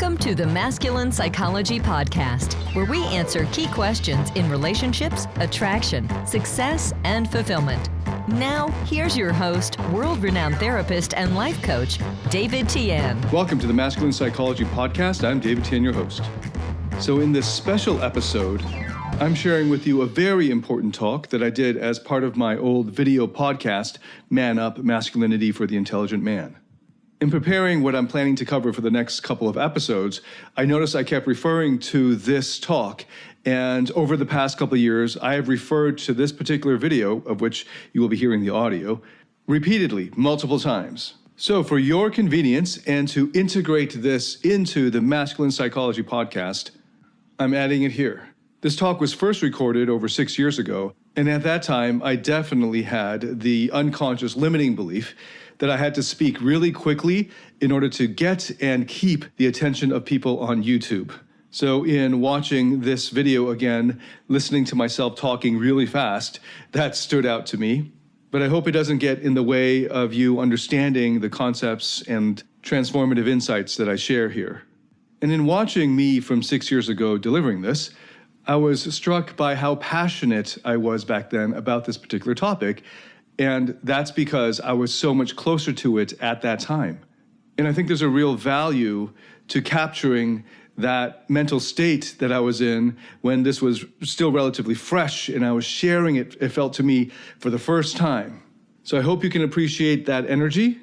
Welcome to the Masculine Psychology Podcast, where we answer key questions in relationships, attraction, success, and fulfillment. Now, here's your host, world-renowned therapist and life coach, David Tian. Welcome to the Masculine Psychology Podcast. I'm David Tian, your host. So in this special episode, I'm sharing with you a very important talk that I did as part of my old video podcast, Man Up, Masculinity for the Intelligent Man. In preparing what I'm planning to cover for the next couple of episodes, I noticed I kept referring to this talk, and over the past couple of years, I have referred to this particular video, of which you will be hearing the audio, repeatedly, multiple times. So for your convenience and to integrate this into the Masculine Psychology Podcast, I'm adding it here. This talk was first recorded over 6 years ago, and at that time, I definitely had the unconscious limiting belief that I had to speak really quickly in order to get and keep the attention of people on YouTube. So in watching this video again, listening to myself talking really fast, that stood out to me. But I hope it doesn't get in the way of you understanding the concepts and transformative insights that I share here. And in watching me from 6 years ago delivering this, I was struck by how passionate I was back then about this particular topic. And that's because I was so much closer to it at that time. And I think there's a real value to capturing that mental state that I was in when this was still relatively fresh and I was sharing it, it felt to me, for the first time. So I hope you can appreciate that energy.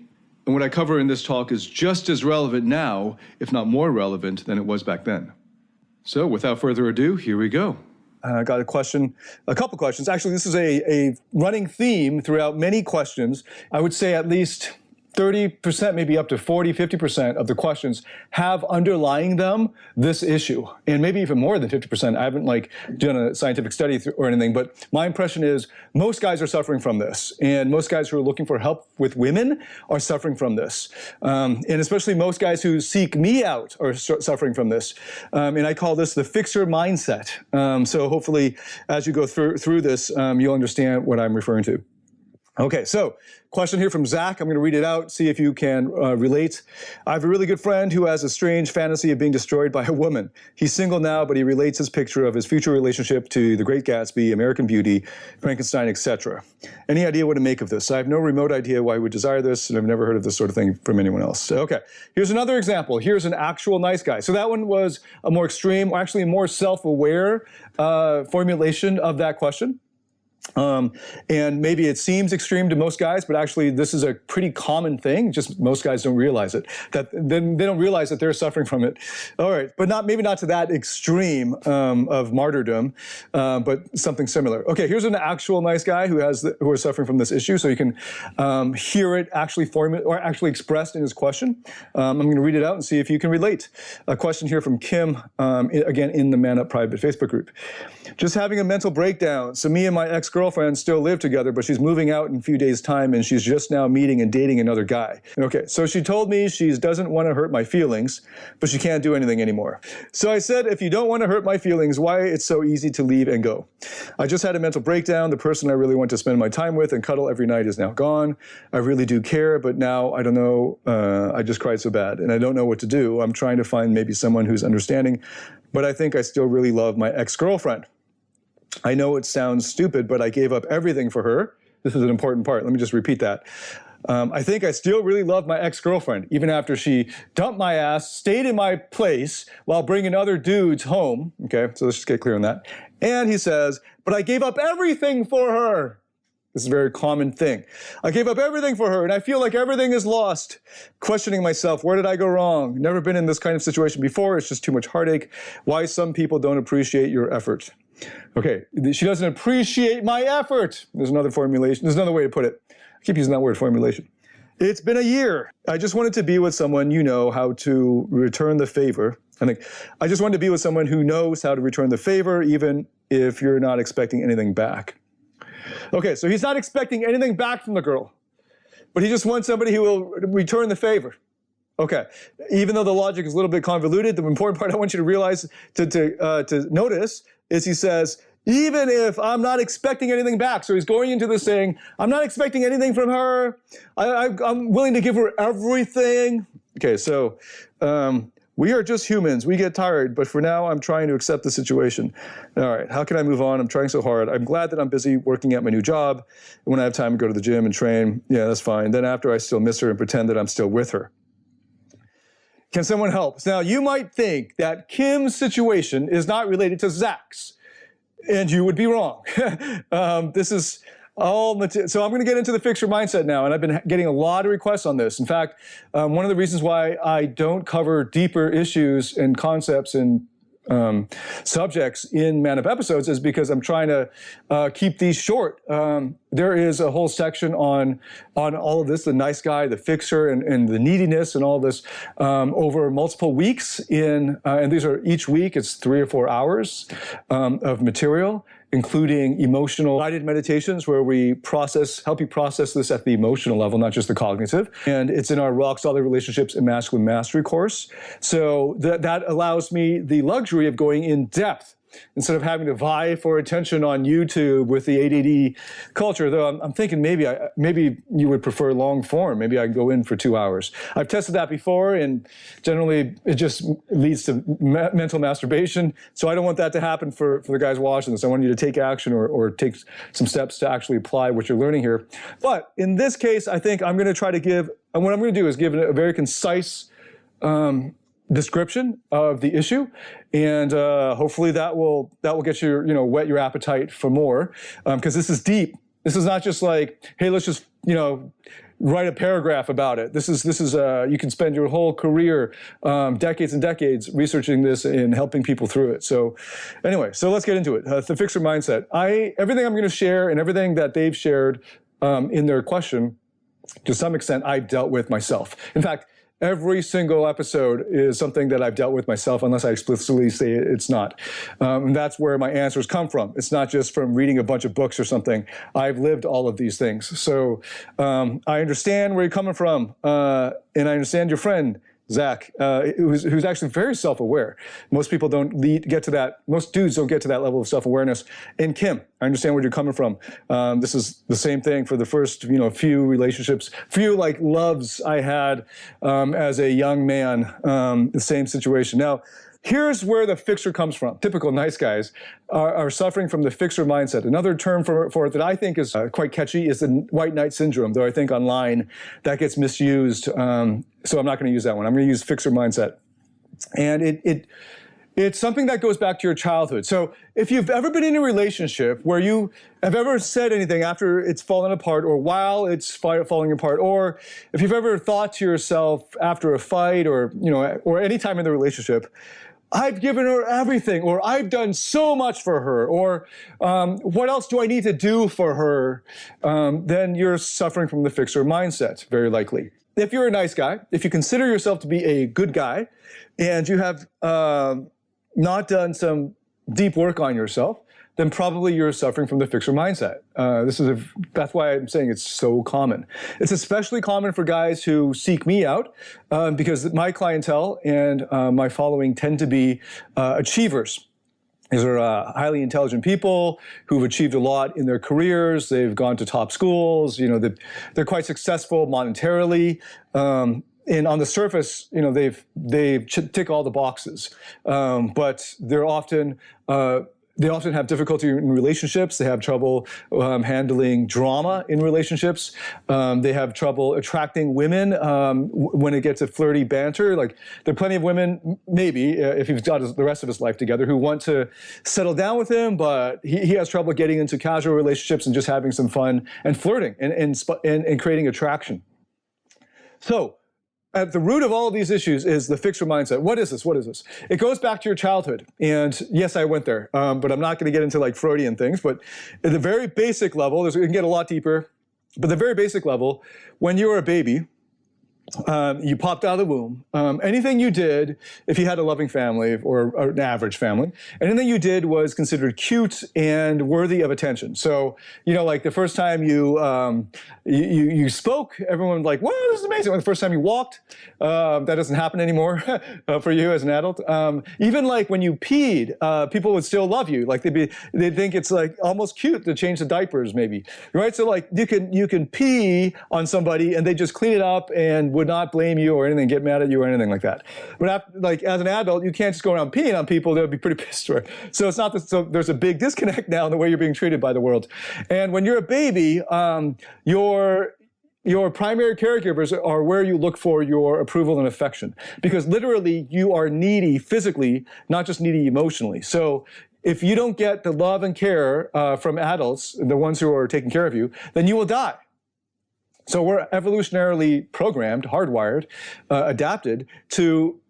And what I cover in this talk is just as relevant now, if not more relevant than it was back then. So without further ado, here we go. I got a couple questions. Actually, this is a running theme throughout many questions. I would say at least 30%, maybe up to 40, 50% of the questions have underlying them this issue, and maybe even more than 50%. I haven't done a scientific study or anything, but my impression is most guys are suffering from this, and most guys who are looking for help with women are suffering from this, and especially most guys who seek me out are suffering from this, and I call this the fixer mindset. So hopefully, as you go through this, you'll understand what I'm referring to. Okay, so question here from Zach. I'm going to read it out, see if you can relate. I have a really good friend who has a strange fantasy of being destroyed by a woman. He's single now, but he relates his picture of his future relationship to The Great Gatsby, American Beauty, Frankenstein, etc. Any idea what to make of this? I have no remote idea why he would desire this, and I've never heard of this sort of thing from anyone else. So, okay, here's another example. Here's an actual nice guy. So that one was a more extreme, or actually a more self-aware formulation of that question. And maybe it seems extreme to most guys, but actually this is a pretty common thing. Just most guys don't realize it. Then they don't realize that they're suffering from it. All right, but maybe not to that extreme of martyrdom, but something similar. Okay, here's an actual nice guy who is suffering from this issue, so you can hear it actually actually expressed in his question. I'm going to read it out and see if you can relate. A question here from Kim, again in the Man Up private Facebook group. Just having a mental breakdown. So me and my ex-girlfriend still live together, but she's moving out in a few days' time, and she's just now meeting and dating another guy. Okay, so she told me she doesn't want to hurt my feelings, but she can't do anything anymore. So I said, if you don't want to hurt my feelings, why it's so easy to leave and go? I just had a mental breakdown. The person I really want to spend my time with and cuddle every night is now gone. I really do care, but now I don't know. I just cried so bad, and I don't know what to do. I'm trying to find maybe someone who's understanding, but I think I still really love my ex-girlfriend. I know it sounds stupid, but I gave up everything for her. This is an important part. Let me just repeat that. I think I still really love my ex-girlfriend, even after she dumped my ass, stayed in my place while bringing other dudes home. Okay, so let's just get clear on that. And he says, but I gave up everything for her. This is a very common thing. I gave up everything for her, and I feel like everything is lost. Questioning myself, where did I go wrong? Never been in this kind of situation before. It's just too much heartache. Why some people don't appreciate your effort. Okay, she doesn't appreciate my effort. There's another formulation. There's another way to put it. I keep using that word, formulation. It's been a year. I just wanted to be with someone you know how to return the favor. I just wanted to be with someone who knows how to return the favor, even if you're not expecting anything back. Okay, so he's not expecting anything back from the girl, but he just wants somebody who will return the favor. Okay, even though the logic is a little bit convoluted, the important part I want you to realize, to notice, is he says, even if I'm not expecting anything back. So he's going into this saying, I'm not expecting anything from her. I'm willing to give her everything. Okay, so We are just humans. We get tired, but for now, I'm trying to accept the situation. All right, how can I move on? I'm trying so hard. I'm glad that I'm busy working at my new job. When I have time to go to the gym and train, yeah, that's fine. Then after, I still miss her and pretend that I'm still with her. Can someone help? Now, you might think that Kim's situation is not related to Zach's, and you would be wrong. This is all so I'm going to get into the fixer mindset now, and I've been getting a lot of requests on this. In fact, one of the reasons why I don't cover deeper issues and concepts and subjects in Man Up episodes is because I'm trying to keep these short. There is a whole section on all of this, the nice guy, the fixer, and the neediness and all this over multiple weeks and these are each week, it's 3 or 4 hours of material, including emotional guided meditations where we help you process this at the emotional level, not just the cognitive. And it's in our Rock Solid Relationships and Masculine Mastery course. So that allows me the luxury of going in depth instead of having to vie for attention on YouTube with the ADD culture. Though I'm thinking maybe you would prefer long form. Maybe I can go in for 2 hours. I've tested that before, and generally it just leads to mental masturbation. So I don't want that to happen for the guys watching this. I want you to take action or take some steps to actually apply what you're learning here. But in this case, I think I'm going to try to give, and what I'm going to do is give a very concise description of the issue, and hopefully that will get you, whet your appetite for more, because this is deep. This is not just like, hey, let's just write a paragraph about it. This is you can spend your whole career, decades and decades, researching this and helping people through it. So anyway, so let's get into it. The fixer mindset. Everything I'm going to share and everything that they've shared in their question, to some extent, I've dealt with myself. In fact, every single episode is something that I've dealt with myself, unless I explicitly say it's not. And that's where my answers come from. It's not just from reading a bunch of books or something. I've lived all of these things. So I understand where you're coming from, and I understand your friend, Zach, who's actually very self-aware. Most people don't get to that. Most dudes don't get to that level of self-awareness. And Kim, I understand where you're coming from. This is the same thing for the first, few relationships, few loves I had as a young man. The same situation. Now, here's where the fixer comes from. Typical nice guys are suffering from the fixer mindset. Another term for it that I think is quite catchy is the white knight syndrome, though I think online that gets misused. So I'm not going to use that one. I'm going to use fixer mindset. And it's something that goes back to your childhood. So if you've ever been in a relationship where you have ever said anything after it's fallen apart or while it's falling apart, or if you've ever thought to yourself after a fight or any time in the relationship, I've given her everything, or I've done so much for her, or what else do I need to do for her? Then you're suffering from the fixer mindset, very likely. If you're a nice guy, if you consider yourself to be a good guy, and you have not done some deep work on yourself, then probably you're suffering from the fixer mindset. That's why I'm saying it's so common. It's especially common for guys who seek me out because my clientele and my following tend to be achievers. These are highly intelligent people who've achieved a lot in their careers. They've gone to top schools. They're quite successful monetarily. And on the surface, they tick all the boxes, but they often have difficulty in relationships. They have trouble handling drama in relationships. They have trouble attracting women when it gets to flirty banter. There are plenty of women, maybe, if he's got the rest of his life together, who want to settle down with him, but he has trouble getting into casual relationships and just having some fun and flirting and creating attraction. So, at the root of all of these issues is the fixer mindset. What is this? What is this? It goes back to your childhood. And yes, I went there, but I'm not going to get into Freudian things. But at the very basic level, we can get a lot deeper. But the very basic level, when you were a baby, you popped out of the womb. Anything you did, if you had a loving family or an average family, anything you did was considered cute and worthy of attention. So, the first time you spoke, everyone was like, "Wow, this is amazing." When the first time you walked, that doesn't happen anymore for you as an adult. Even when you peed, people would still love you. They'd think it's almost cute to change the diapers, maybe, right? So you can pee on somebody and they just clean it up and would not blame you or anything, get mad at you or anything like that. But as an adult, you can't just go around peeing on people. They'll be pretty pissed. Right? So it's not that, so there's a big disconnect now in the way you're being treated by the world. And when you're a baby, your primary caregivers are where you look for your approval and affection, because literally you are needy physically, not just needy emotionally. So if you don't get the love and care from adults, the ones who are taking care of you, then you will die. So we're evolutionarily programmed, hardwired, adapted to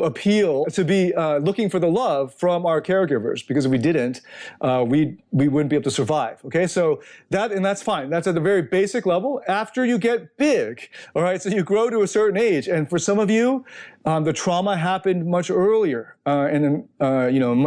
appeal, to be looking for the love from our caregivers, because if we didn't, we wouldn't be able to survive. Okay, so that's fine. That's at the very basic level. After you get big, all right, so you grow to a certain age, and for some of you, the trauma happened much earlier. And then,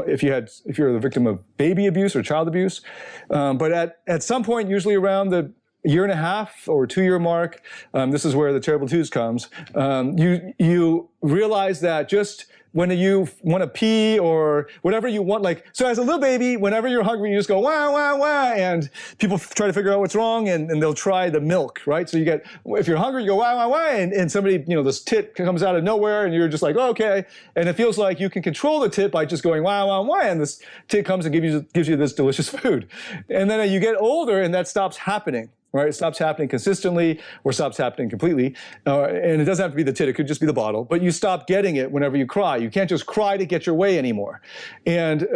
if you're the victim of baby abuse or child abuse, but at some point, usually around the year and a half or 2 year mark, this is where the terrible twos comes. You realize that just when you want to pee or whatever you want, so as a little baby, whenever you're hungry, you just go, wah, wah, wah, and people try to figure out what's wrong, and they'll try the milk, right? So if you're hungry, you go, wah, wah, wah, and somebody, this tit comes out of nowhere, and you're just like, oh, okay, and it feels like you can control the tit by just going, wah, wah, wah, and this tit comes and gives you this delicious food. And then you get older, and that stops happening. Right? It stops happening consistently or stops happening completely. And it doesn't have to be the tit, it could just be the bottle. But you stop getting it whenever you cry. You can't just cry to get your way anymore. And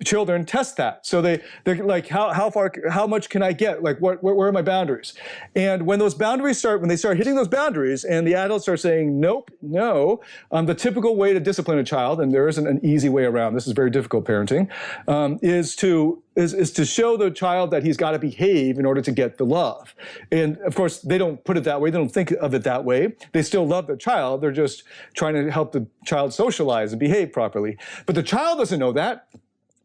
children test that. So they're like, how much can I get? Like, where are my boundaries? And when they start hitting those boundaries and the adults start saying, nope, no, the typical way to discipline a child, and there isn't an easy way around, this is very difficult parenting, is to show the child that he's got to behave in order to get the love. And of course, they don't put it that way. They don't think of it that way. They still love their child. They're just trying to help the child socialize and behave properly. But the child doesn't know that.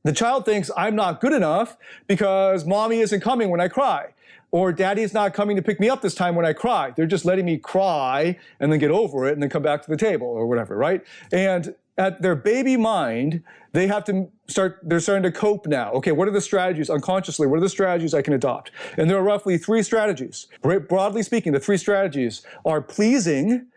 The child thinks, I'm not good enough because mommy isn't coming when I cry, or daddy's not coming to pick me up this time when I cry. They're just letting me cry and then get over it and then come back to the table or whatever, right? And at their baby mind, they're starting to cope now. Okay, what are the strategies unconsciously? What are the strategies I can adopt? And there are roughly 3 strategies. Broadly speaking, the 3 strategies are pleasing,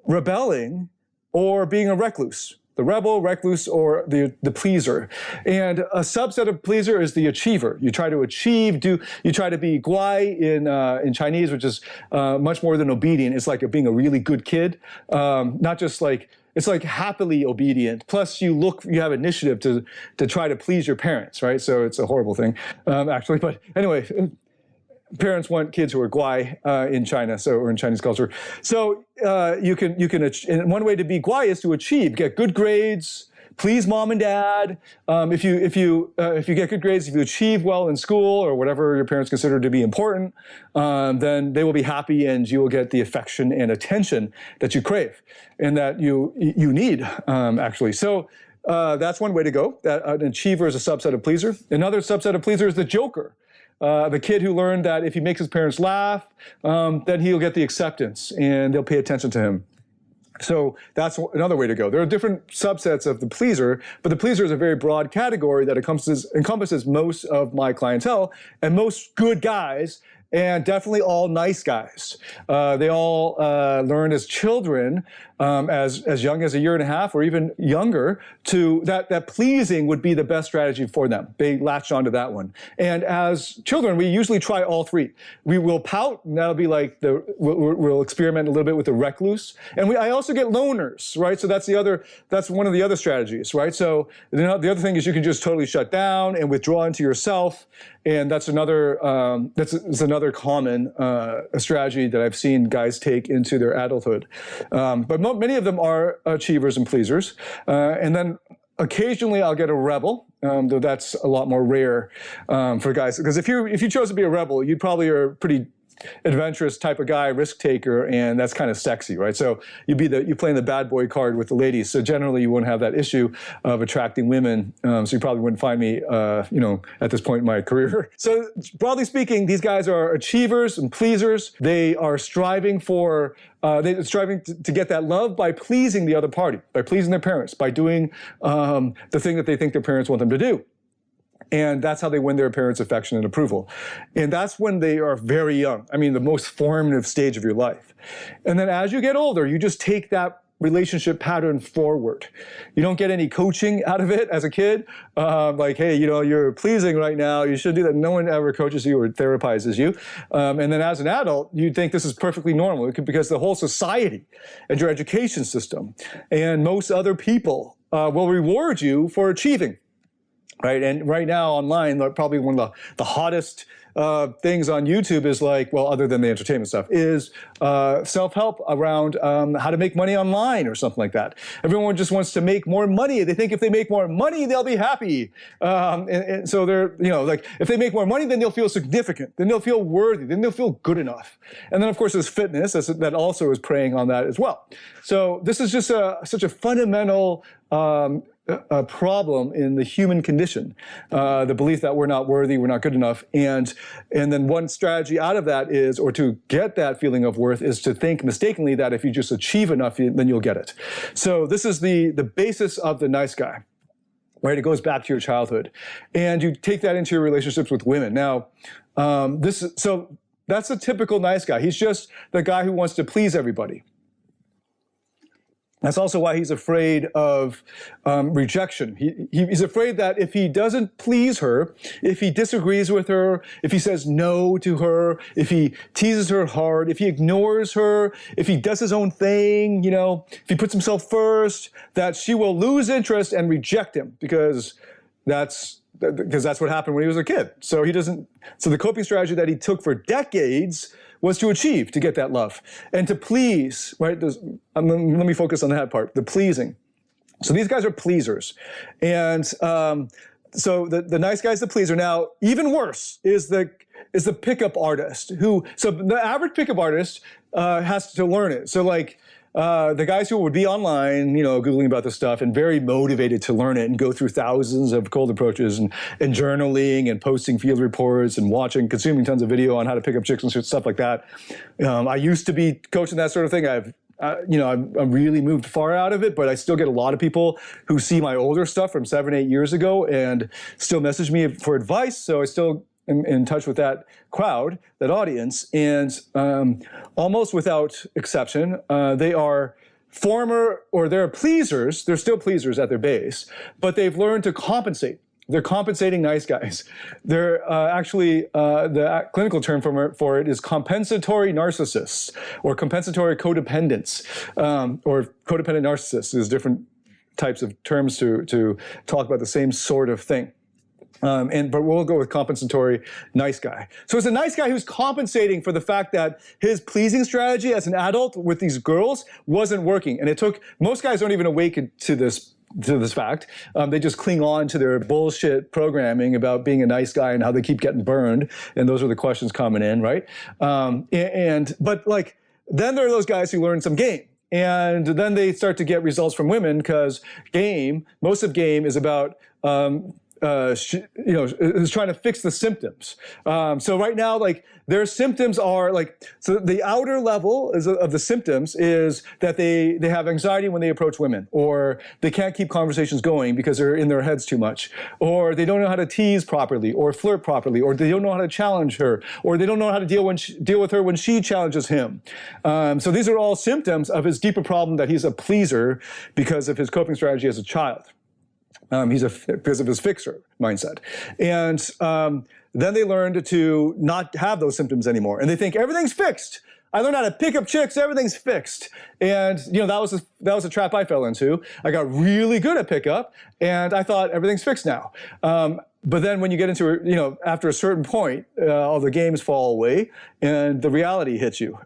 rebelling, or being a recluse. The rebel, recluse, or the pleaser. And a subset of pleaser is the achiever. You try to achieve, you try to be guai in Chinese, which is much more than obedient. It's like being a really good kid, not just like, it's like happily obedient. Plus you have initiative to try to please your parents, right? So it's a horrible thing, actually. But anyway, parents want kids who are guai in China, or in Chinese culture. So and one way to be guai is to achieve, get good grades, please mom and dad. If you get good grades, if you achieve well in school or whatever your parents consider to be important, then they will be happy and you will get the affection and attention that you crave and that you need, actually. So that's one way to go. That an achiever is a subset of pleaser. Another subset of pleaser is the joker. The kid who learned that if he makes his parents laugh, then he'll get the acceptance and they'll pay attention to him. So that's another way to go. There are different subsets of the pleaser, but the pleaser is a very broad category that encompasses most of my clientele and most good guys, and definitely all nice guys. They all learned as children, as young as 1.5 years or even younger, that pleasing would be the best strategy for them. They latched onto that one. And as children, we usually try all 3. We will pout, and that'll be like we'll experiment a little bit with the recluse. And I also get loners, right? So that's one of the other strategies, right? So the other thing is you can just totally shut down and withdraw into yourself. And that's another common strategy that I've seen guys take into their adulthood. But many of them are achievers and pleasers. And then occasionally I'll get a rebel, though that's a lot more rare for guys. Because if you chose to be a rebel, you probably are pretty adventurous type of guy, risk taker, and that's kind of sexy, right? So you're playing the bad boy card with the ladies. So generally you wouldn't have that issue of attracting women. So you probably wouldn't find me, at this point in my career. So broadly speaking, these guys are achievers and pleasers. They are striving to get that love by pleasing the other party, by pleasing their parents, by doing the thing that they think their parents want them to do. And that's how they win their parents' affection and approval. And that's when they are very young. I mean, the most formative stage of your life. And then as you get older, you just take that relationship pattern forward. You don't get any coaching out of it as a kid. Like, hey, you're pleasing right now. You should do that. No one ever coaches you or therapizes you. And then as an adult, you think this is perfectly normal because the whole society and your education system and most other people will reward you for achieving. Right, and right now online, probably one of the hottest things on YouTube is like, well, other than the entertainment stuff, is self-help around how to make money online or something like that. Everyone just wants to make more money. They think if they make more money, they'll be happy. And so they're, like if they make more money, then they'll feel significant. Then they'll feel worthy. Then they'll feel good enough. And then of course there's fitness that also is preying on that as well. So this is just such a fundamental a problem in the human condition, the belief that we're not worthy, we're not good enough, and then one strategy out of that is, or to get that feeling of worth, is to think mistakenly that if you just achieve enough, then you'll get it. So this is the basis of the nice guy, right? It goes back to your childhood, and you take that into your relationships with women. Now, so that's a typical nice guy. He's just the guy who wants to please everybody. That's also why he's afraid of rejection. He's afraid that if he doesn't please her, if he disagrees with her, if he says no to her, if he teases her hard, if he ignores her, if he does his own thing, if he puts himself first, that she will lose interest and reject him because that's what happened when he was a kid. So the coping strategy that he took for decades was to achieve, to get that love, and to please, right? Let me focus on that part, the pleasing. So these guys are pleasers. And so the nice guy's the pleaser. Now, even worse is the pickup artist so the average pickup artist has to learn it. So like, the guys who would be online, Googling about this stuff and very motivated to learn it and go through thousands of cold approaches and journaling and posting field reports and consuming tons of video on how to pick up chicks and stuff like that. I used to be coaching that sort of thing. I've really moved far out of it, but I still get a lot of people who see my older stuff from 7-8 years ago and still message me for advice. So I still in touch with that crowd, that audience, and almost without exception, they are they're pleasers. They're still pleasers at their base, but they've learned to compensate. They're compensating nice guys. They're actually, the clinical term for it is compensatory narcissists or compensatory codependents, or codependent narcissists. There's different types of terms to talk about the same sort of thing. But we'll go with compensatory nice guy. So it's a nice guy who's compensating for the fact that his pleasing strategy as an adult with these girls wasn't working. And most guys don't even awaken to this fact. They just cling on to their bullshit programming about being a nice guy and how they keep getting burned. And those are the questions coming in, right? But like, then there are those guys who learn some game. And then they start to get results from women because most of game is about, is trying to fix the symptoms. So right now, like their symptoms are so the outer level of the symptoms is that they have anxiety when they approach women, or they can't keep conversations going because they're in their heads too much, or they don't know how to tease properly or flirt properly, or they don't know how to challenge her, or they don't know how to deal with her when she challenges him. So these are all symptoms of his deeper problem that he's a pleaser because of his coping strategy as a child. Because of his fixer mindset. And then they learned to not have those symptoms anymore. And they think everything's fixed. I learned how to pick up chicks, everything's fixed. And that was a trap I fell into. I got really good at pickup and I thought everything's fixed now. But then when you get into, after a certain point, all the games fall away and the reality hits you.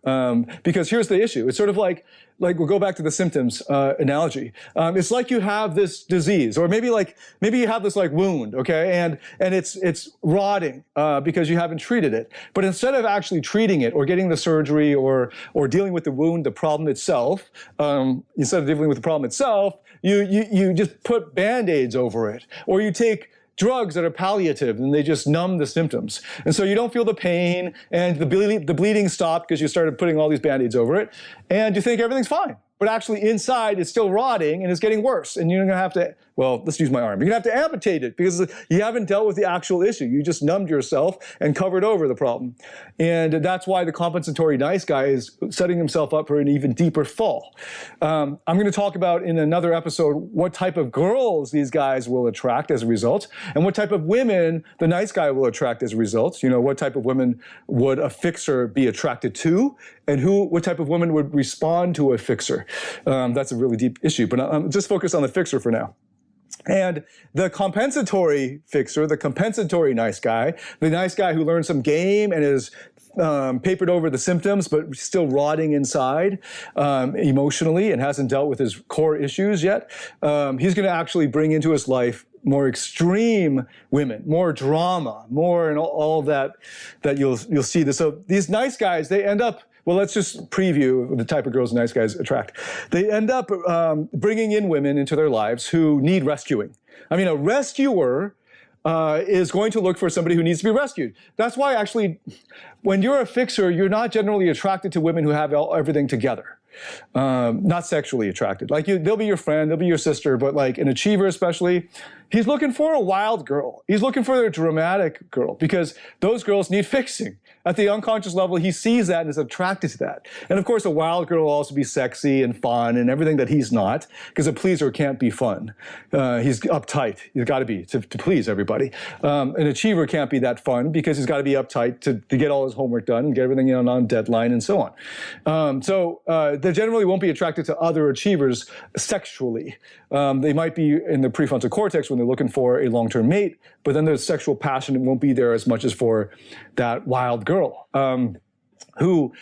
Because here's the issue. It's sort of like we'll go back to the symptoms analogy. It's like you have this disease, or maybe you have this wound, okay? And it's rotting because you haven't treated it. But instead of actually treating it or getting the surgery or dealing with the wound, the problem itself, instead of dealing with the problem itself, you just put Band-Aids over it, or you take drugs that are palliative and they just numb the symptoms. And so you don't feel the pain and the bleeding stopped because you started putting all these Band-Aids over it and you think everything's fine. but actually inside it's still rotting and it's getting worse. And you're going to have to, well, let's use my arm. You're going to have to amputate it because you haven't dealt with the actual issue. You just numbed yourself and covered over the problem. And that's why the compensatory nice guy is setting himself up for an even deeper fall. I'm going to talk about in another episode what type of girls these guys will attract as a result, and what type of women the nice guy will attract as a result. You know, what type of women would a fixer be attracted to, and what type of woman would respond to a fixer. That's a really deep issue, but I'm just focused on the fixer for now. And the compensatory fixer, the compensatory nice guy, the nice guy who learned some game and is papered over the symptoms, but still rotting inside emotionally and hasn't dealt with his core issues yet, he's going to actually bring into his life more extreme women, more drama, more and all that you'll see this. So these nice guys, they end up, well, let's just preview the type of girls nice guys attract. They end up bringing in women into their lives who need rescuing. I mean, a rescuer is going to look for somebody who needs to be rescued. That's why actually, when you're a fixer, you're not generally attracted to women who have everything together. Not sexually attracted. Like they'll be your friend, they'll be your sister, but like an achiever especially, he's looking for a wild girl. He's looking for a dramatic girl because those girls need fixing. At the unconscious level, he sees that and is attracted to that. And of course, a wild girl will also be sexy and fun and everything that he's not, because a pleaser can't be fun. He's uptight. He's got to be to please everybody. An achiever can't be that fun because he's got to be uptight to get all his homework done and get everything on deadline and so on. They generally won't be attracted to other achievers sexually. They might be in the prefrontal cortex when they're looking for a long-term mate, but then the sexual passion won't be there as much as for that wild girl. Who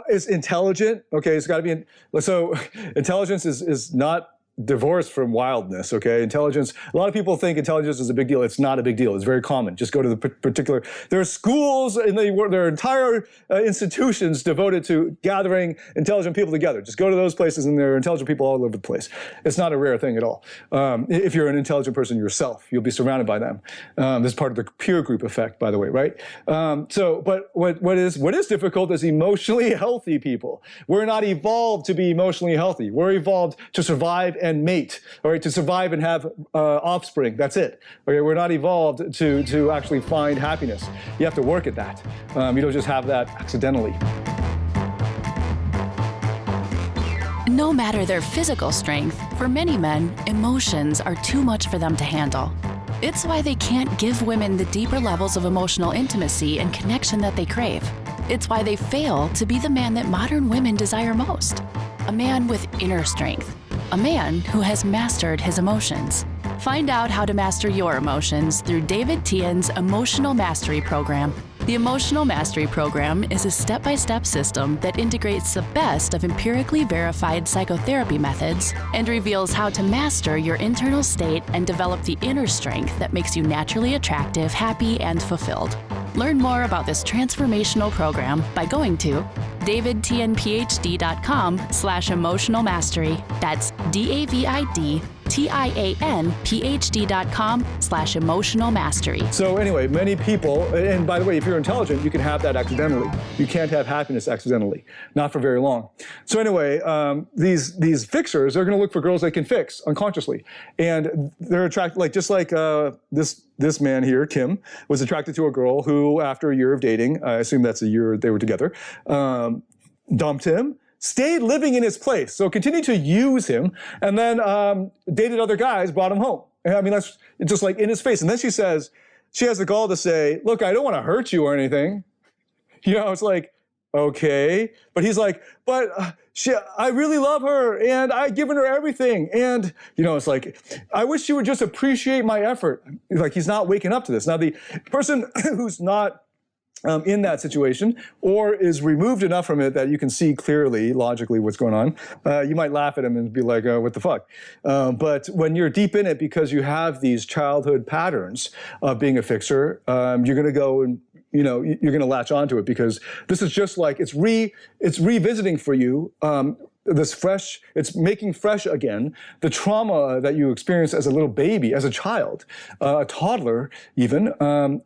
is intelligent. Okay, it's got to be, so intelligence is not divorced from wildness, okay? Intelligence, a lot of people think intelligence is a big deal. It's not a big deal. It's very common. Just go to the particular, there are schools and there are entire institutions devoted to gathering intelligent people together. Just go to those places and there are intelligent people all over the place. It's not a rare thing at all. If you're an intelligent person yourself, you'll be surrounded by them. This is part of the peer group effect, by the way, right? But what is difficult is emotionally healthy people. We're not evolved to be emotionally healthy. We're evolved to survive and mate, all right, to survive and have offspring. That's it. Okay, we're not evolved to actually find happiness. You have to work at that. You don't just have that accidentally. No matter their physical strength, for many men, emotions are too much for them to handle. It's why they can't give women the deeper levels of emotional intimacy and connection that they crave. It's why they fail to be the man that modern women desire most. A man with inner strength. A man who has mastered his emotions. Find out how to master your emotions through David Tian's Emotional Mastery Program. The Emotional Mastery Program is a step-by-step system that integrates the best of empirically verified psychotherapy methods and reveals how to master your internal state and develop the inner strength that makes you naturally attractive, happy, and fulfilled. Learn more about this transformational program by going to davidtianphd.com/emotional mastery. That's DAVIDTIANPHD.com/emotional mastery. So anyway, many people, and by the way, if you're intelligent, you can have that accidentally. You can't have happiness accidentally, not for very long. So anyway, these fixers are going to look for girls they can fix unconsciously, and they're attracted, like just like this man here, Kim, was attracted to a girl who, after a year of dating, I assume that's a year they were together, dumped him, stayed living in his place, so continued to use him, and then dated other guys, brought him home. I mean, that's just like in his face. And then she has the gall to say, look, I don't want to hurt you or anything. You know, it's like, okay. But he's like, but I really love her, and I've given her everything. And, you know, it's like, I wish she would just appreciate my effort. Like, he's not waking up to this. Now, the person who's not in that situation, or is removed enough from it that you can see clearly, logically, what's going on, you might laugh at him and be like, what the fuck? But when you're deep in it because you have these childhood patterns of being a fixer, you're going to go and, you know, you're going to latch onto it because this is just like, it's revisiting for you it's making fresh again the trauma that you experienced as a little baby, as a child, a toddler even,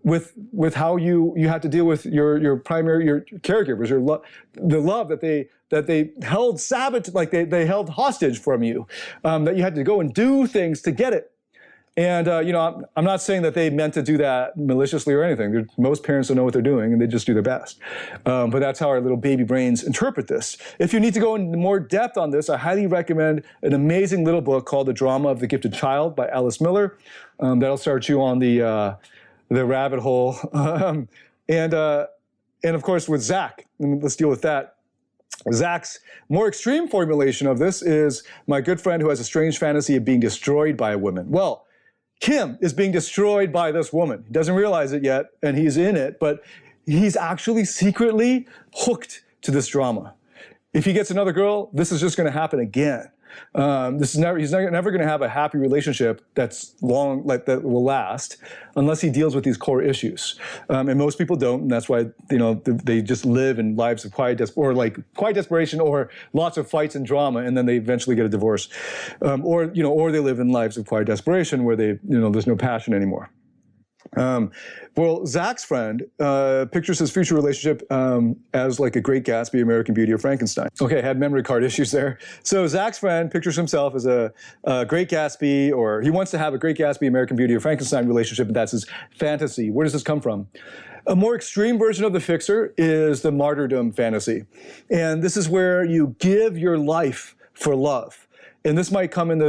with how you had to deal with your caregivers, the love that they held they held hostage from you, that you had to go and do things to get it. And, I'm not saying that they meant to do that maliciously or anything. Most parents don't know what they're doing, and they just do their best. But that's how our little baby brains interpret this. If you need to go into more depth on this, I highly recommend an amazing little book called The Drama of the Gifted Child by Alice Miller. That'll start you on the rabbit hole. And of course, with Zach, let's deal with that. Zach's more extreme formulation of this is my good friend who has a strange fantasy of being destroyed by a woman. Well, Kim is being destroyed by this woman. He doesn't realize it yet, and he's in it, but he's actually secretly hooked to this drama. If he gets another girl, this is just going to happen again. He's never going to have a happy relationship that's long, that will last, unless he deals with these core issues. And most people don't, and that's why they just live in lives of quiet desperation, or lots of fights and drama, and then they eventually get a divorce, or they live in lives of quiet desperation where there's no passion anymore. Well, Zach's friend pictures his future relationship as like a Great Gatsby, American Beauty, or Frankenstein. Okay, I had memory card issues there. So Zach's friend pictures himself as a Great Gatsby, or he wants to have a Great Gatsby, American Beauty, or Frankenstein relationship, and that's his fantasy. Where does this come from? A more extreme version of the fixer is the martyrdom fantasy. And this is where you give your life for love. And this might come in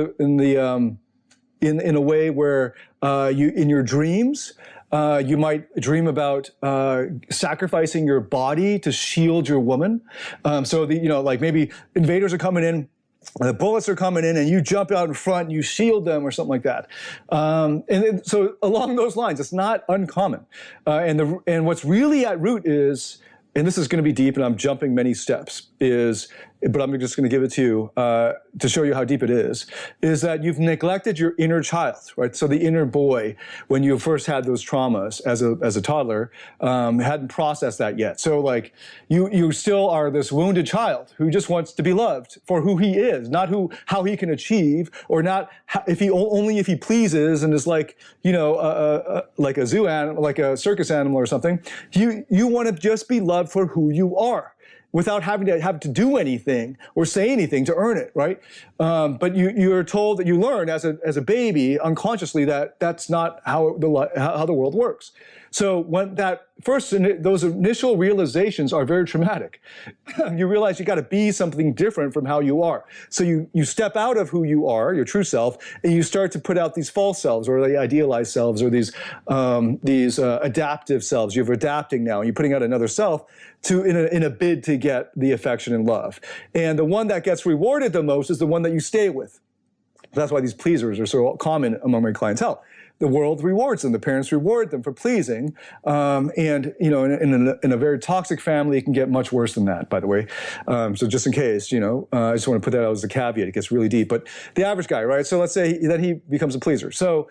a way where in your dreams, you might dream about sacrificing your body to shield your woman. Maybe invaders are coming in, the bullets are coming in, and you jump out in front and you shield them or something like that. So along those lines, it's not uncommon. And what's really at root is, and this is going to be deep, and I'm jumping many steps, but I'm just going to give it to you to show you how deep it is that you've neglected your inner child, right? So the inner boy, when you first had those traumas as a toddler, hadn't processed that yet. So like you still are this wounded child who just wants to be loved for who he is, not how he can achieve, or not only if he pleases and is like like a zoo animal, like a circus animal or something. You want to just be loved for who you are, without having to do anything or say anything to earn it, right? But you're told that you learn as a baby unconsciously that that's not how the world works. So when those initial realizations are very traumatic. You realize you got to be something different from how you are. So you step out of who you are, your true self, and you start to put out these false selves, or the idealized selves, or these adaptive selves. You're adapting now, and you're putting out another self in a bid to get the affection and love. And the one that gets rewarded the most is the one that you stay with. That's why these pleasers are so common among my clientele. The world rewards them. The parents reward them for pleasing. In a very toxic family, it can get much worse than that, by the way. So just in case, I just want to put that out as a caveat. It gets really deep. But the average guy, right? So let's say that he becomes a pleaser. So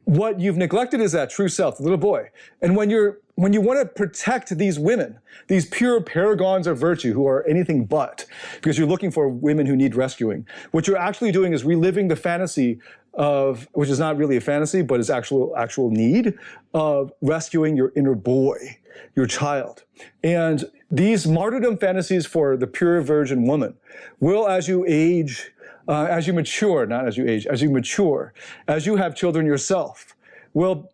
what you've neglected is that true self, the little boy. And when you want to protect these women, these pure paragons of virtue who are anything but, because you're looking for women who need rescuing, what you're actually doing is reliving the fantasy which is not really a fantasy, but is actual need of rescuing your inner boy, your child. And these martyrdom fantasies for the pure virgin woman will, as you age, as you mature, not as you age, as you mature, as you have children yourself,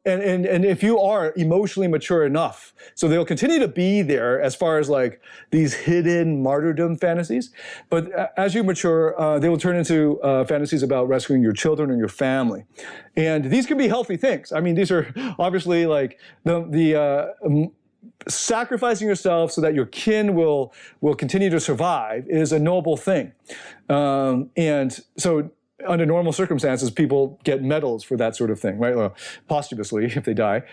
and if you are emotionally mature enough, so they'll continue to be there as far as like these hidden martyrdom fantasies. But as you mature, they will turn into fantasies about rescuing your children and your family. And these can be healthy things. I mean, these are obviously like the sacrificing yourself so that your kin will continue to survive is a noble thing. And so under normal circumstances, people get medals for that sort of thing, right? Well, posthumously, if they die.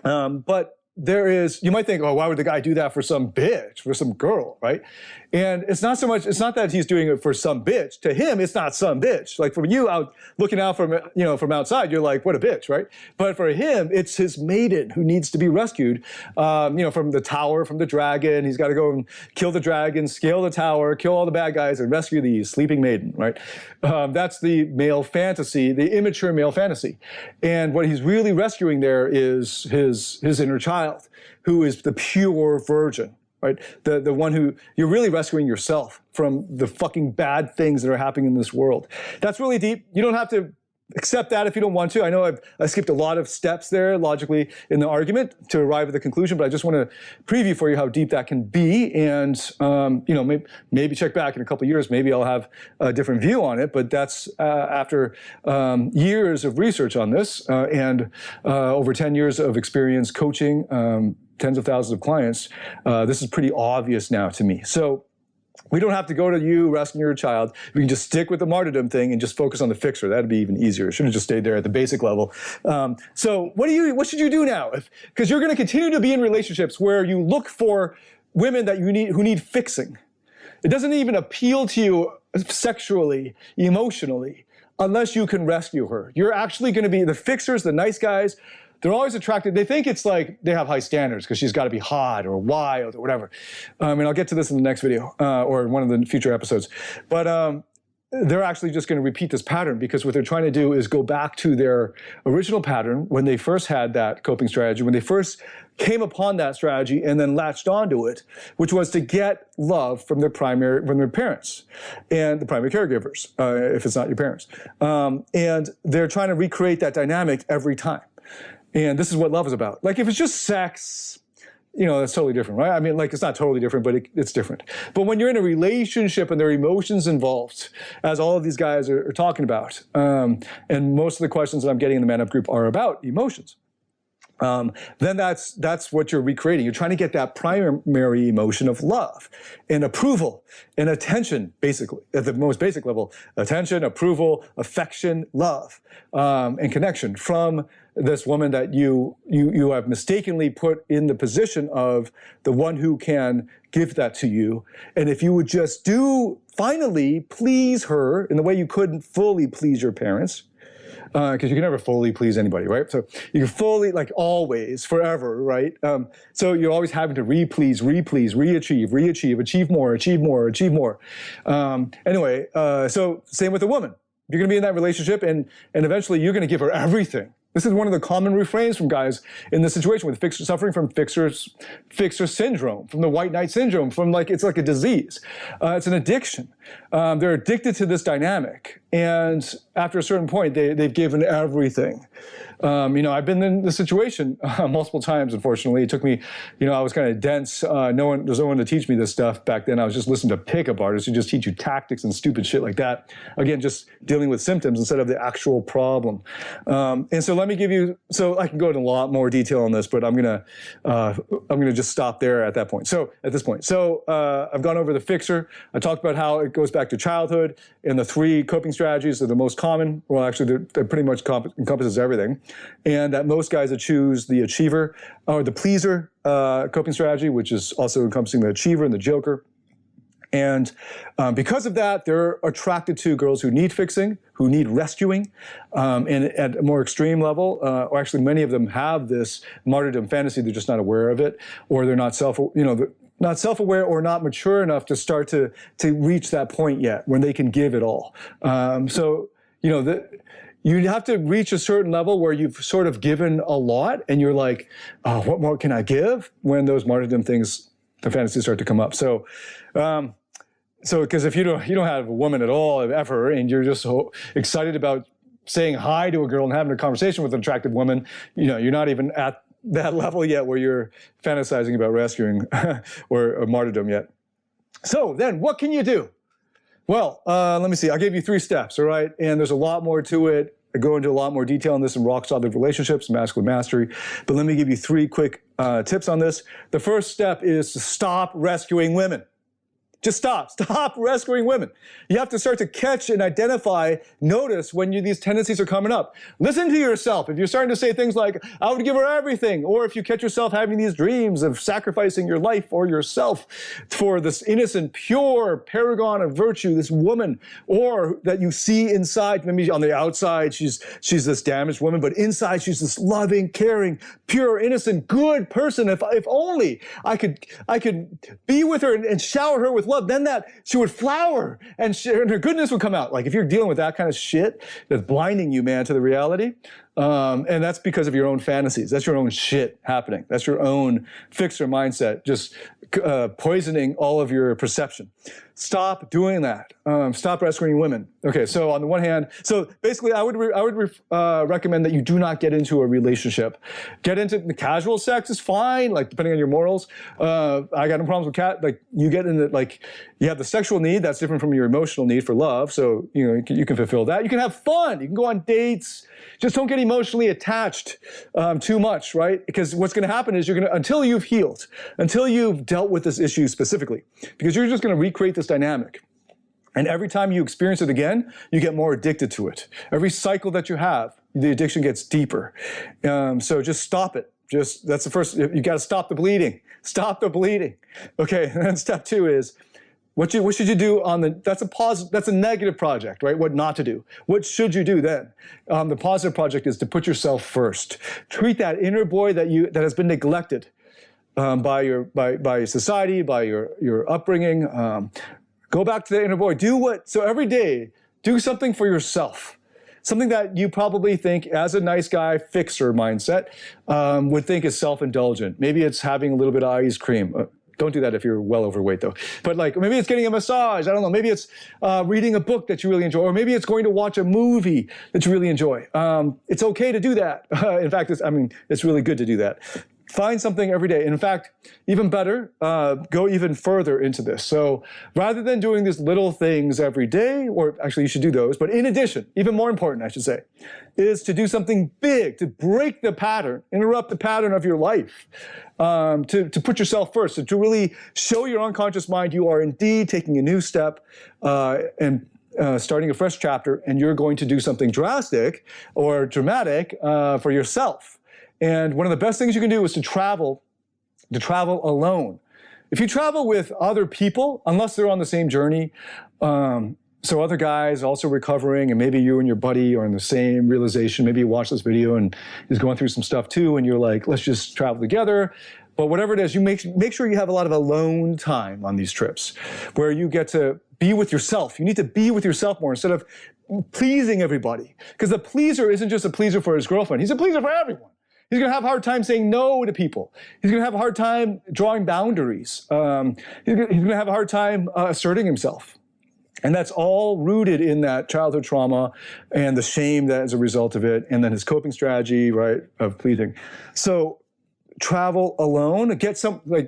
But you might think, oh, why would the guy do that for some bitch, for some girl, right? And it's not that he's doing it for some bitch. To him, it's not some bitch. Like, from you out looking out from, from outside, you're like, what a bitch, right? But for him, it's his maiden who needs to be rescued, from the tower, from the dragon. He's got to go and kill the dragon, scale the tower, kill all the bad guys, and rescue the sleeping maiden, right? That's the male fantasy, the immature male fantasy. And what he's really rescuing there is his inner child, who is the pure virgin. Right? The one who you're really rescuing yourself from the fucking bad things that are happening in this world. That's really deep. You don't have to accept that if you don't want to. I know I skipped a lot of steps there logically in the argument to arrive at the conclusion, but I just want to preview for you how deep that can be. And, maybe check back in a couple of years, maybe I'll have a different view on it, but that's after years of research on this and over 10 years of experience coaching tens of thousands of clients, this is pretty obvious now to me. So we don't have to go to you rescuing your child. We can just stick with the martyrdom thing and just focus on the fixer. That'd be even easier. Should have just stayed there at the basic level. So what should you do now? Because you're going to continue to be in relationships where you look for women that who need fixing. It doesn't even appeal to you sexually, emotionally, unless you can rescue her. You're actually going to be the fixers, the nice guys. They're always attracted. They think it's like they have high standards because she's got to be hot or wild or whatever. And I'll get to this in the next video or one of the future episodes. But they're actually just going to repeat this pattern because what they're trying to do is go back to their original pattern when they first had that coping strategy, when they first came upon that strategy and then latched onto it, which was to get love from their parents and the primary caregivers, if it's not your parents. And they're trying to recreate that dynamic every time. And this is what love is about. Like, if it's just sex, that's totally different, right? I mean, like, it's not totally different, but it's different. But when you're in a relationship and there are emotions involved, as all of these guys are talking about, and most of the questions that I'm getting in the Man Up group are about emotions, then that's what you're recreating. You're trying to get that primary emotion of love and approval and attention, basically, at the most basic level. Attention, approval, affection, love, and connection from this woman that you have mistakenly put in the position of the one who can give that to you. And if you would just finally please her in the way you couldn't fully please your parents, because you can never fully please anybody, right? So you can fully, like, always, forever, right? So you're always having to re-please, re-achieve, achieve more. Anyway, so same with a woman. You're going to be in that relationship, and eventually you're going to give her everything. This is one of the common refrains from guys in this situation with suffering from fixer syndrome, from the white knight syndrome, it's like a disease. It's an addiction. They're addicted to this dynamic. And after a certain point, they've given everything. I've been in this situation multiple times, unfortunately. It took me, I was kind of dense. There's no one to teach me this stuff back then. I was just listening to pickup artists who just teach you tactics and stupid shit like that. Again, just dealing with symptoms instead of the actual problem. And so let me give you, so I can go into a lot more detail on this, but I'm gonna just stop there at that point. So at this point, I've gone over the fixer. I talked about how it goes back to childhood and the 3 coping strategies are the most common. Well, actually, they're pretty much encompasses everything. And that most guys that choose the achiever or the pleaser coping strategy, which is also encompassing the achiever and the joker. And because of that, they're attracted to girls who need fixing, who need rescuing, and at a more extreme level, or actually many of them have this martyrdom fantasy, they're just not aware of it, or they're not not self-aware or not mature enough to start to reach that point yet when they can give it all. You have to reach a certain level where you've sort of given a lot and you're like, oh, what more can I give? When those martyrdom things, the fantasies start to come up. So because if you don't have a woman at all ever and you're just so excited about saying hi to a girl and having a conversation with an attractive woman, you're not even at that level yet where you're fantasizing about rescuing or martyrdom yet. So then what can you do? Well, let me see. I gave you 3 steps, all right? And there's a lot more to it. I go into a lot more detail on this in Rock Solid Relationships, Masculine Mastery. But let me give you 3 quick tips on this. The first step is to stop rescuing women. Just stop rescuing women. You have to start to catch and identify, notice when these tendencies are coming up. Listen to yourself. If you're starting to say things like, I would give her everything, or if you catch yourself having these dreams of sacrificing your life or yourself for this innocent, pure paragon of virtue, this woman, or that you see inside, maybe on the outside she's this damaged woman, but inside she's this loving, caring, pure, innocent, good person. If only I could be with her and shower her with love, then that she would flower and her goodness would come out. Like if you're dealing with that kind of shit that's blinding you, man, to the reality, and that's because of your own fantasies. That's your own shit happening. That's your own fixer mindset, just poisoning all of your perception. Stop doing that. Stop rescuing women. Okay, so on the one hand, so basically I would recommend that you do not get into a relationship. Get into the casual sex is fine, like depending on your morals. I got no problems with like you get into like, you have the sexual need, that's different from your emotional need for love. So, you can fulfill that. You can have fun. You can go on dates. Just don't get emotionally attached too much, right? Because what's going to happen is until you've healed, until you've dealt with this issue specifically, because you're just going to recreate this dynamic. And every time you experience it again, you get more addicted to it. Every cycle that you have, the addiction gets deeper. So just stop it. That's the first, you got to stop the bleeding. Stop the bleeding. Okay, and then step 2 is, what should you do that's a negative project, right? What not to do. What should you do then? The positive project is to put yourself first. Treat that inner boy that has been neglected by society, by your upbringing. Go back to the inner boy. So every day, do something for yourself. Something that you probably think, as a nice guy fixer mindset, would think is self-indulgent. Maybe it's having a little bit of ice cream. Don't do that if you're well overweight, though. But like, maybe it's getting a massage. I don't know. Maybe it's reading a book that you really enjoy, or maybe it's going to watch a movie that you really enjoy. It's okay to do that. In fact, it's really good to do that. Find something every day. In fact, even better, go even further into this. So rather than doing these little things every day, or actually you should do those, but in addition, even more important, I should say, is to do something big, to break the pattern, interrupt the pattern of your life, to put yourself first, to really show your unconscious mind you are indeed taking a new step and starting a fresh chapter, and you're going to do something drastic or dramatic for yourself. And one of the best things you can do is to travel alone. If you travel with other people, unless they're on the same journey, so other guys also recovering, and maybe you and your buddy are in the same realization, maybe you watch this video and he's going through some stuff too, and you're like, let's just travel together. But whatever it is, you make sure you have a lot of alone time on these trips, where you get to be with yourself. You need to be with yourself more instead of pleasing everybody. Because the pleaser isn't just a pleaser for his girlfriend, he's a pleaser for everyone. He's going to have a hard time saying no to people. He's going to have a hard time drawing boundaries. He's going to have a hard time asserting himself. And that's all rooted in that childhood trauma and the shame that is a result of it, and then his coping strategy, right, of pleasing. So travel alone.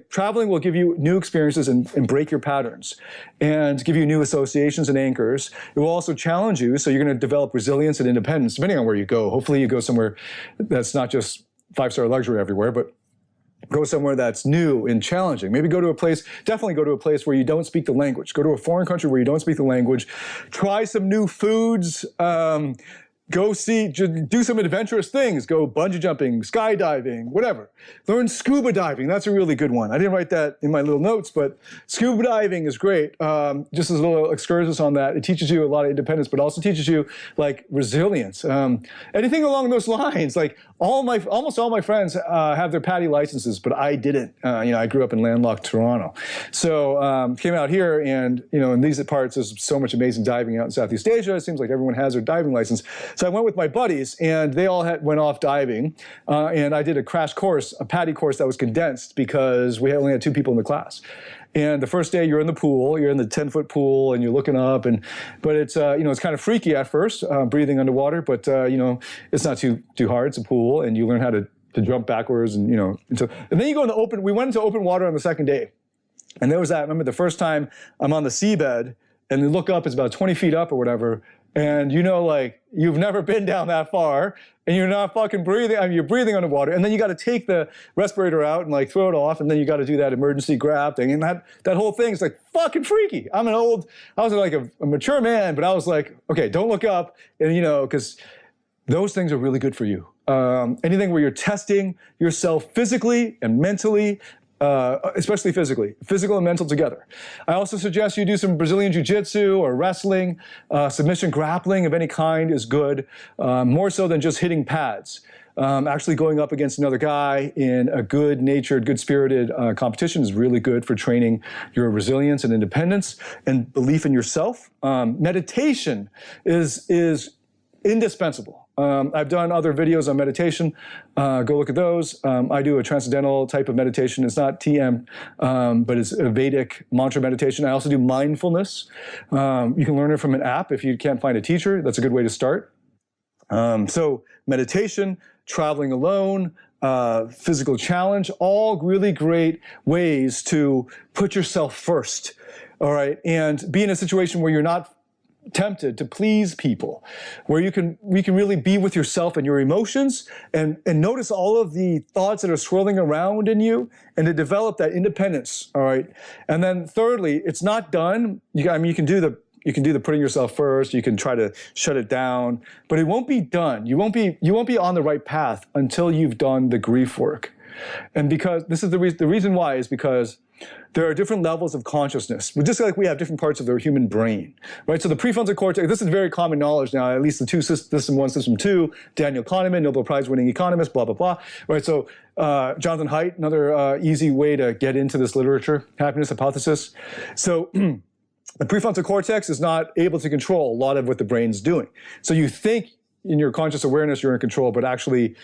Traveling will give you new experiences and break your patterns and give you new associations and anchors. It will also challenge you, so you're going to develop resilience and independence, depending on where you go. Hopefully you go somewhere that's not just 5-star luxury everywhere, but go somewhere that's new and challenging. Maybe definitely go to a place where you don't speak the language. Go to a foreign country where you don't speak the language. Try some new foods. Go do some adventurous things. Go bungee jumping, skydiving, whatever. Learn scuba diving. That's a really good one. I didn't write that in my little notes, but scuba diving is great. Just as a little excursus on that, it teaches you a lot of independence, but also teaches you like resilience. Anything along those lines. Like almost all my friends have their PADI licenses, but I didn't. I grew up in landlocked Toronto, so came out here, and in these parts there's so much amazing diving out in Southeast Asia. It seems like everyone has their diving license. So I went with my buddies, and they all went off diving, and I did a crash course, a PADI course that was condensed because we only had 2 people in the class. And the first day you're in the pool, you're in the 10-foot pool, and you're looking up, but it's it's kind of freaky at first, breathing underwater, but it's not too hard. It's a pool, and you learn how to jump backwards, and and then you go in the open. We went into open water on the second day, and there was that. I remember the first time I'm on the seabed, and you look up, it's about 20 feet up or whatever, And like, you've never been down that far, and you're not fucking breathing. I mean, you're breathing underwater, and then you got to take the respirator out and like throw it off, and then you got to do that emergency grab thing, and that whole thing is like fucking freaky. I was like a mature man, but I was like, okay, don't look up, and because those things are really good for you. Anything where you're testing yourself physically and mentally, especially physically, physical and mental together. I also suggest you do some Brazilian Jiu-Jitsu or wrestling. Submission grappling of any kind is good, more so than just hitting pads. Actually going up against another guy in a good-natured, good-spirited competition is really good for training your resilience and independence and belief in yourself. Meditation is indispensable. I've done other videos on meditation. Go look at those. I do a transcendental type of meditation. It's not TM, but it's a Vedic mantra meditation. I also do mindfulness. You can learn it from an app if you can't find a teacher. That's a good way to start. So meditation, traveling alone, physical challenge, all really great ways to put yourself first. All right, and be in a situation where you're not tempted to please people, where you can really be with yourself and your emotions and notice all of the thoughts that are swirling around in you, and to develop that independence. All right, and then thirdly, it's not done. You can do the putting yourself first. You can try to shut it down, but it won't be done. You won't be on the right path until you've done the grief work. And because this is the reason why is because there are different levels of consciousness, just like we have different parts of the human brain, right? So the prefrontal cortex, this is very common knowledge now, at least the two system 1, system 2, Daniel Kahneman, Nobel Prize winning economist, blah, blah, blah, right? So Jonathan Haidt, another easy way to get into this literature, happiness hypothesis. So the prefrontal cortex is not able to control a lot of what the brain's doing. So you think in your conscious awareness you're in control, but actually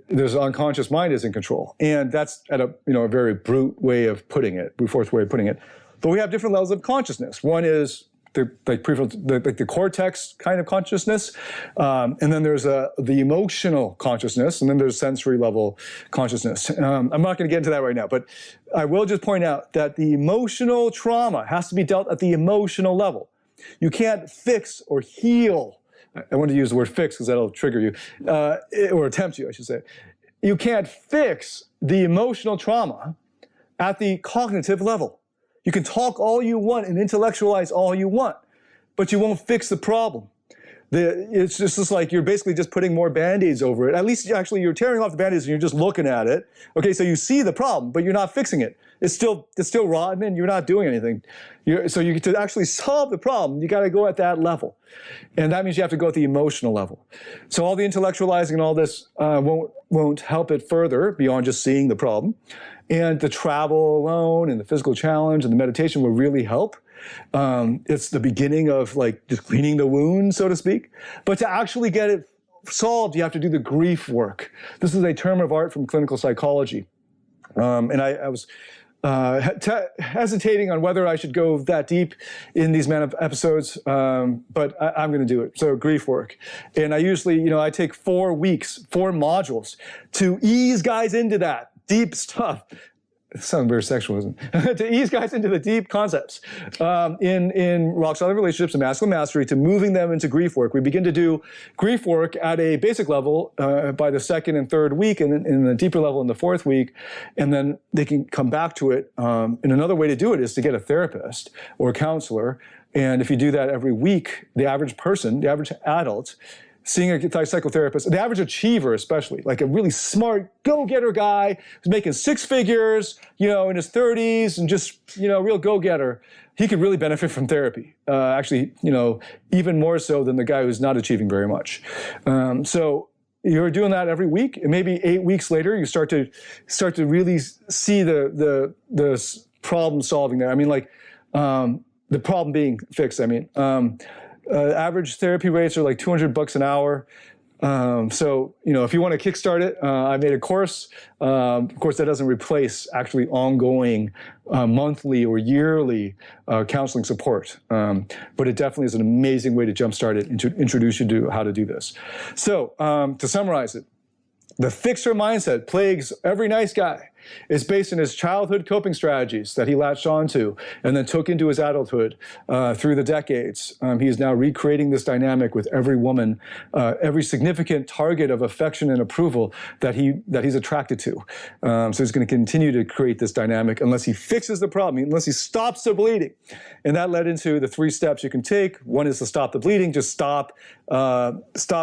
this unconscious mind is in control. And that's at a very brute force way of putting it. But we have different levels of consciousness. One is the cortex kind of consciousness, and then there's the emotional consciousness, and then there's sensory level consciousness. I'm not going to get into that right now, but I will just point out that the emotional trauma has to be dealt at the emotional level. You can't fix or heal. I want to use the word fix because that'll trigger you, or tempt you, I should say. You can't fix the emotional trauma at the cognitive level. You can talk all you want and intellectualize all you want, but you won't fix the problem. It's just like you're basically just putting more Band-Aids over it. At least you're tearing off the Band-Aids and you're just looking at it. Okay, so you see the problem, but you're not fixing it. It's still rotten and you're not doing anything. To actually solve the problem, you got to go at that level. And that means you have to go at the emotional level. So all the intellectualizing and all this won't help it further beyond just seeing the problem. And the travel alone and the physical challenge and the meditation will really help. It's the beginning of like just cleaning the wound, so to speak. But to actually get it solved, you have to do the grief work. This is a term of art from clinical psychology. And I was hesitating on whether I should go that deep in these episodes, but I'm going to do it. So grief work. And I usually, I take 4 weeks, 4 modules to ease guys into that deep stuff. It sounds very sexual, isn't it? To ease guys into the deep concepts in rock-solid relationships and masculine mastery, to moving them into grief work. We begin to do grief work at a basic level by the 2nd and 3rd week, and in the deeper level in the 4th week, and then they can come back to it. And another way to do it is to get a therapist or a counselor. And if you do that every week, the average person, the average adult, seeing a psychotherapist, the average achiever especially, like a really smart go-getter guy who's making 6 figures, in his 30s and just, real go-getter, he could really benefit from therapy. Actually, even more so than the guy who's not achieving very much. So you're doing that every week, and maybe 8 weeks later, you start to really see the problem solving there. I mean, like the problem being fixed. Average therapy rates are like $200 an hour. So, if you want to kickstart it, I made a course. Of course, that doesn't replace actually ongoing monthly or yearly counseling support. But it definitely is an amazing way to jumpstart it and to introduce you to how to do this. So, to summarize it, The fixer mindset plagues every nice guy. It's based on his childhood coping strategies that he latched onto and then took into his adulthood through the decades. He is now recreating this dynamic with every woman, every significant target of affection and approval that he's attracted to. So he's going to continue to create this dynamic unless he fixes the problem, unless he stops the bleeding. And that led into the 3 steps you can take. One is to stop the bleeding. Just stop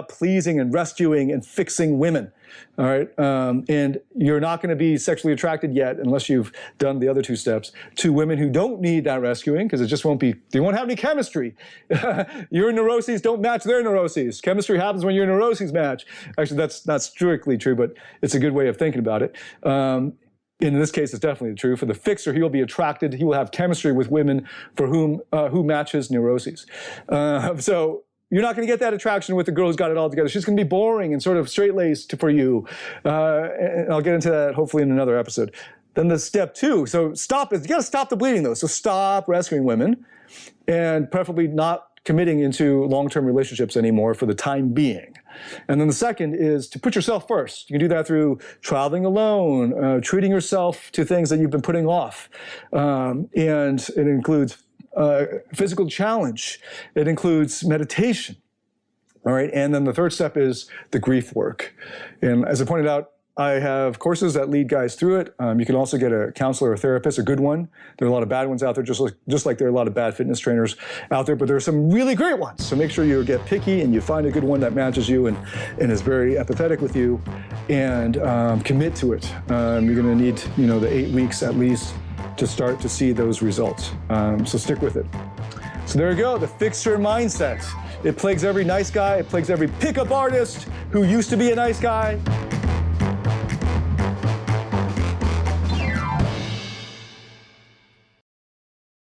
pleasing and rescuing and fixing women. All right, and you're not going to be sexually attracted yet unless you've done the other 2 steps to women who don't need that rescuing, because it just won't be, they won't have any chemistry. Your neuroses don't match their neuroses. Chemistry happens when your neuroses match. Actually, that's not strictly true, but it's a good way of thinking about it. In this case, it's definitely true. For the fixer, he will be attracted, he will have chemistry with women for who match his neuroses. So you're not going to get that attraction with the girl who's got it all together. She's going to be boring and sort of straight-laced for you. And I'll get into that hopefully in another episode. Then the step 2, so you got to stop the bleeding though. So stop rescuing women and preferably not committing into long-term relationships anymore for the time being. And then the second is to put yourself first. You can do that through traveling alone, treating yourself to things that you've been putting off. And it includes physical challenge. It includes meditation. All right, and then the third step is the grief work. And as I pointed out, I have courses that lead guys through it. You can also get a counselor or therapist, a good one. There are a lot of bad ones out there, just like there are a lot of bad fitness trainers out there, but there are some really great ones. So make sure you get picky and you find a good one that matches you and is very empathetic with you, and commit to it. You're going to need, the 8 weeks at least to start to see those results. So stick with it. So there you go, the fixer mindset. It plagues every nice guy. It plagues every pickup artist who used to be a nice guy.